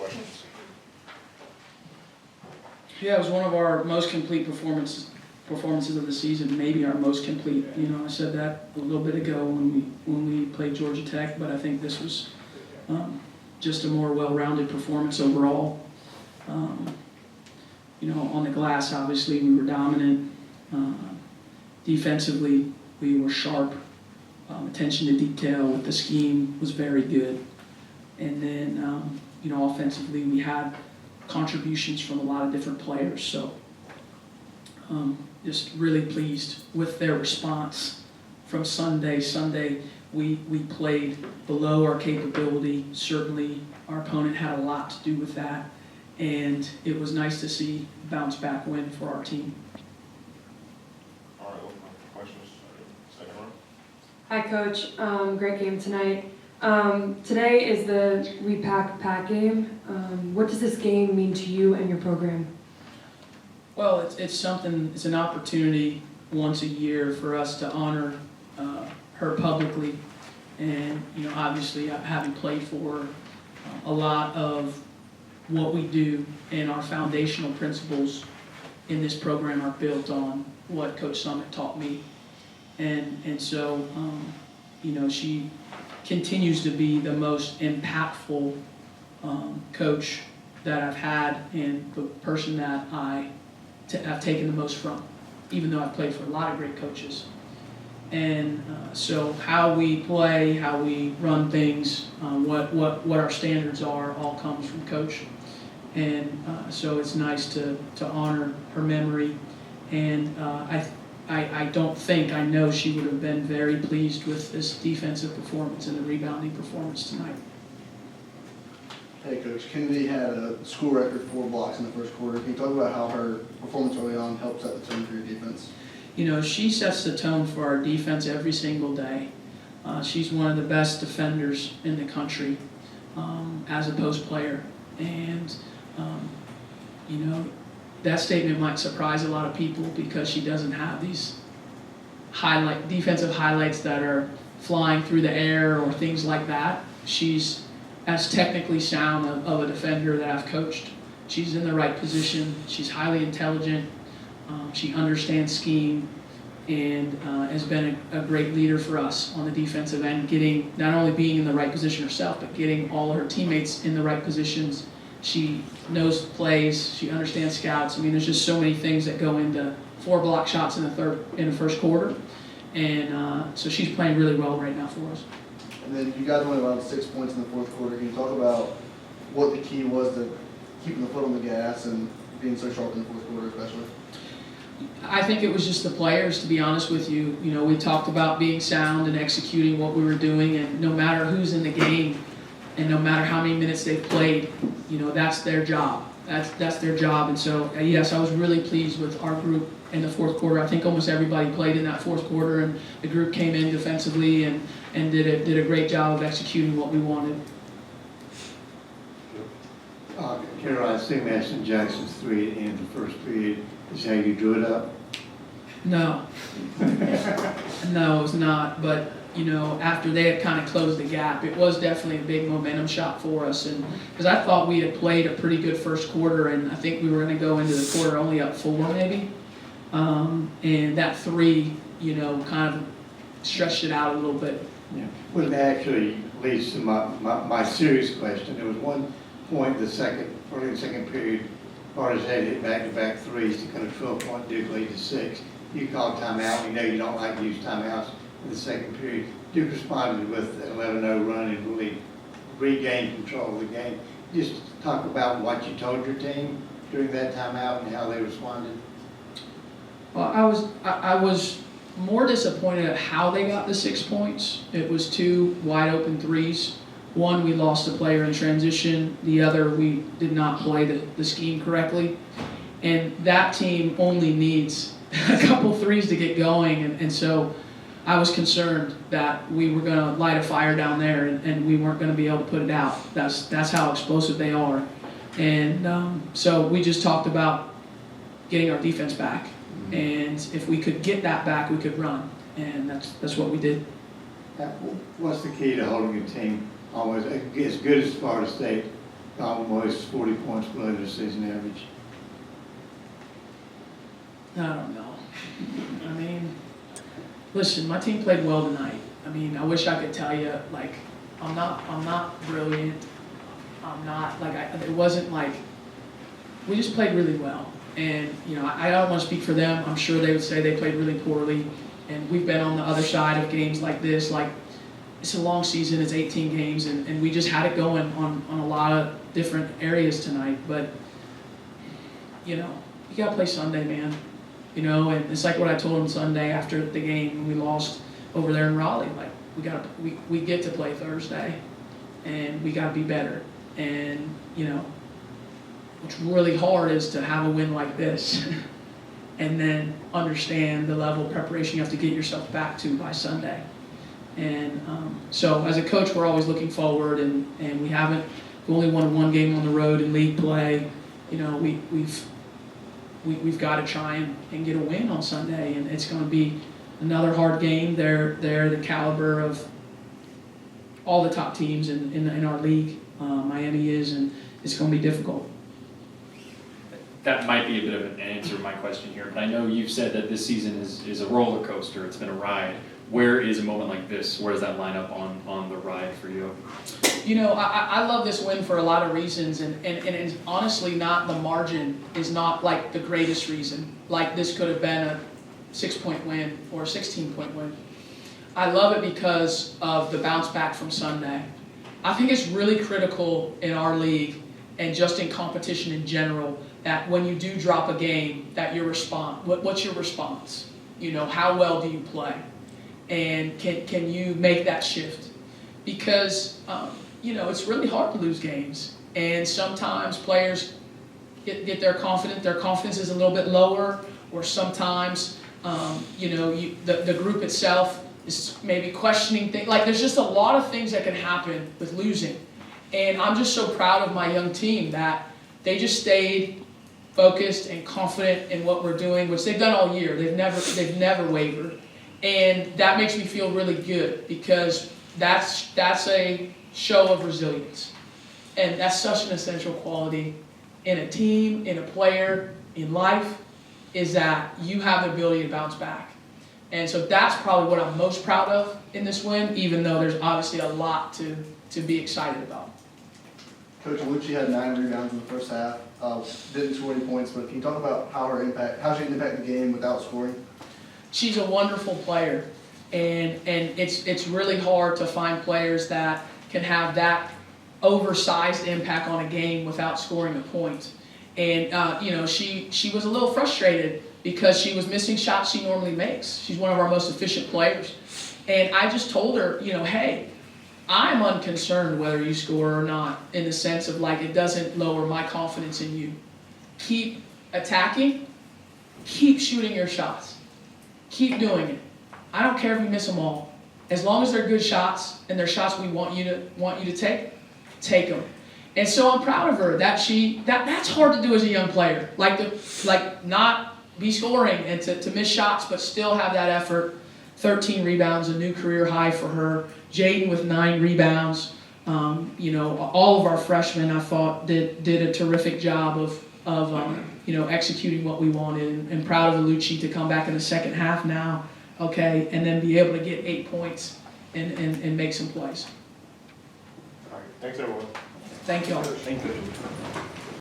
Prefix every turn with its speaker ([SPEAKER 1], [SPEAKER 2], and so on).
[SPEAKER 1] questions?
[SPEAKER 2] Yeah, it was one of our most complete performances of the season, maybe our most complete. You know, I said that a little bit ago when we played Georgia Tech, but I think this was just a more well-rounded performance overall. You know, on the glass, obviously, we were dominant. Defensively, we were sharp. Attention to detail with the scheme was very good. And then, you know, offensively, we had contributions from a lot of different players. So just really pleased with their response from Sunday. Sunday, we played below our capability. Certainly, our opponent had a lot to do with that. And it was nice to see a bounce-back win for our team.
[SPEAKER 1] All right, open up for questions. Second round.
[SPEAKER 3] Hi, Coach. Great game tonight. Today is the Repack game. What does this game mean to you and your program?
[SPEAKER 2] Well, it's an opportunity once a year for us to honor her publicly. And, you know, obviously, having played for her, a lot of what we do and our foundational principles in this program are built on what Coach Summit taught me. And so, you know, she continues to be the most impactful coach that I've had and the person that I've taken the most from, even though I've played for a lot of great coaches. And so how we play, how we run things, what our standards are, all comes from Coach. And so it's nice to honor her memory. And I know she would have been very pleased with this defensive performance and the rebounding performance tonight.
[SPEAKER 4] Hey Coach, Kennedy had a school record 4 blocks in the first quarter. Can you talk about how her performance early on helped set the tone for your defense?
[SPEAKER 2] You know, she sets the tone for our defense every single day. She's one of the best defenders in the country as a post player. And, you know, that statement might surprise a lot of people because she doesn't have these defensive highlights that are flying through the air or things like that. She's as technically sound of a defender that I've coached. She's in the right position. She's highly intelligent. She understands scheme and has been a great leader for us on the defensive end, not only being in the right position herself, but getting all her teammates in the right positions. She knows plays. She understands scouts. I mean, there's just so many things that go into 4 block shots in the first quarter, and so she's playing really well right now for us.
[SPEAKER 4] And then you guys only allowed 6 points in the fourth quarter. Can you talk about what the key was to keeping the foot on the gas and being so sharp in the fourth quarter especially?
[SPEAKER 2] I think it was just the players, to be honest with you. You know, we talked about being sound and executing what we were doing, and no matter who's in the game and no matter how many minutes they've played, you know, that's their job. That's their job. And so, yes, I was really pleased with our group in the fourth quarter. I think almost everybody played in that fourth quarter, and the group came in defensively and did a great job of executing what we wanted.
[SPEAKER 5] Kara, I assume Ashton Jackson's 3 at the end of the first period is how you drew it up?
[SPEAKER 2] No. No, it was not. But, you know, after they had kind of closed the gap, it was definitely a big momentum shot for us. And because I thought we had played a pretty good first quarter, and I think we were going to go into the quarter only up 4 maybe. And that 3, you know, kind of stretched it out a little bit.
[SPEAKER 5] Yeah. Well, that actually leads to my serious question. There was one point early in the second period, Barnes had hit back-to-back 3s to cut a 12-point Duke lead to 6. You called timeout. You know you don't like to use timeouts in the second period. Duke responded with an 11-0 run and really regained control of the game. Just talk about what you told your team during that timeout and how they responded.
[SPEAKER 2] Well, I was more disappointed at how they got the 6 points. It was 2 wide open 3s. One, we lost a player in transition. The other, we did not play the scheme correctly. And that team only needs a couple 3s to get going. And so I was concerned that we were going to light a fire down there and we weren't going to be able to put it out. That's how explosive they are. And so we just talked about getting our defense back. And if we could get that back, we could run. And that's what we did.
[SPEAKER 5] What's the key to holding your team almost as good as Florida State almost 40 points below their season average.
[SPEAKER 2] I don't know. I mean, listen, my team played well tonight. I mean, I wish I could tell you, like, I'm not brilliant. I'm not, like, it wasn't like, we just played really well. And, you know, I don't want to speak for them. I'm sure they would say they played really poorly. And we've been on the other side of games like this. Like, it's a long season, it's 18 games, and we just had it going on a lot of different areas tonight. But, you know, you got to play Sunday, man. You know, and it's like what I told them Sunday after the game when we lost over there in Raleigh. Like, we get to play Thursday, and we got to be better. And, you know, what's really hard is to have a win like this and then understand the level of preparation you have to get yourself back to by Sunday. And so as a coach, we're always looking forward, and we only won one game on the road in league play. You know, we've got to try and get a win on Sunday, and it's going to be another hard game. They're the caliber of all the top teams in our league. Miami is, and it's going to be difficult.
[SPEAKER 6] That might be a bit of an answer to my question here, but I know you've said that this season is a roller coaster. It's been a ride. Where is a moment like this? Where does that line up on the ride for you?
[SPEAKER 2] You know, I love this win for a lot of reasons, and it's honestly not, the margin is not like the greatest reason. Like, this could have been a 6-point win or a 16-point win. I love it because of the bounce back from Sunday. I think it's really critical in our league and just in competition in general that when you do drop a game, that your response, what's your response? You know, how well do you play? And can you make that shift? Because, you know, it's really hard to lose games. And sometimes players get their confidence is a little bit lower, or sometimes, you know, the group itself is maybe questioning things. Like, there's just a lot of things that can happen with losing. And I'm just so proud of my young team that they just stayed focused and confident in what we're doing, which they've done all year. They've never wavered. And that makes me feel really good, because that's a show of resilience. And that's such an essential quality in a team, in a player, in life, is that you have the ability to bounce back. And so that's probably what I'm most proud of in this win, even though there's obviously a lot to be excited about.
[SPEAKER 4] Coach Lucci had 9 rebounds in the first half. Didn't score any points, but can you talk about how she can impact the game without scoring?
[SPEAKER 2] She's a wonderful player, and it's really hard to find players that can have that oversized impact on a game without scoring a point. And you know, she was a little frustrated because she was missing shots she normally makes. She's one of our most efficient players, and I just told her, you know, hey, I'm unconcerned whether you score or not, in the sense of, like, it doesn't lower my confidence in you. Keep attacking, keep shooting your shots, keep doing it. I don't care if you miss them all. As long as they're good shots and they're shots we want you to take them. And so I'm proud of her that that's hard to do as a young player, like not be scoring and to miss shots but still have that effort. 13 rebounds, a new career high for her. Jaden with 9 rebounds. You know, all of our freshmen, I thought, did a terrific job of you know, executing what we wanted. And proud of Lucci to come back in the second half now, okay, and then be able to get 8 points and make some plays.
[SPEAKER 1] All right, thanks everyone.
[SPEAKER 2] Thank you all.
[SPEAKER 6] Thank you.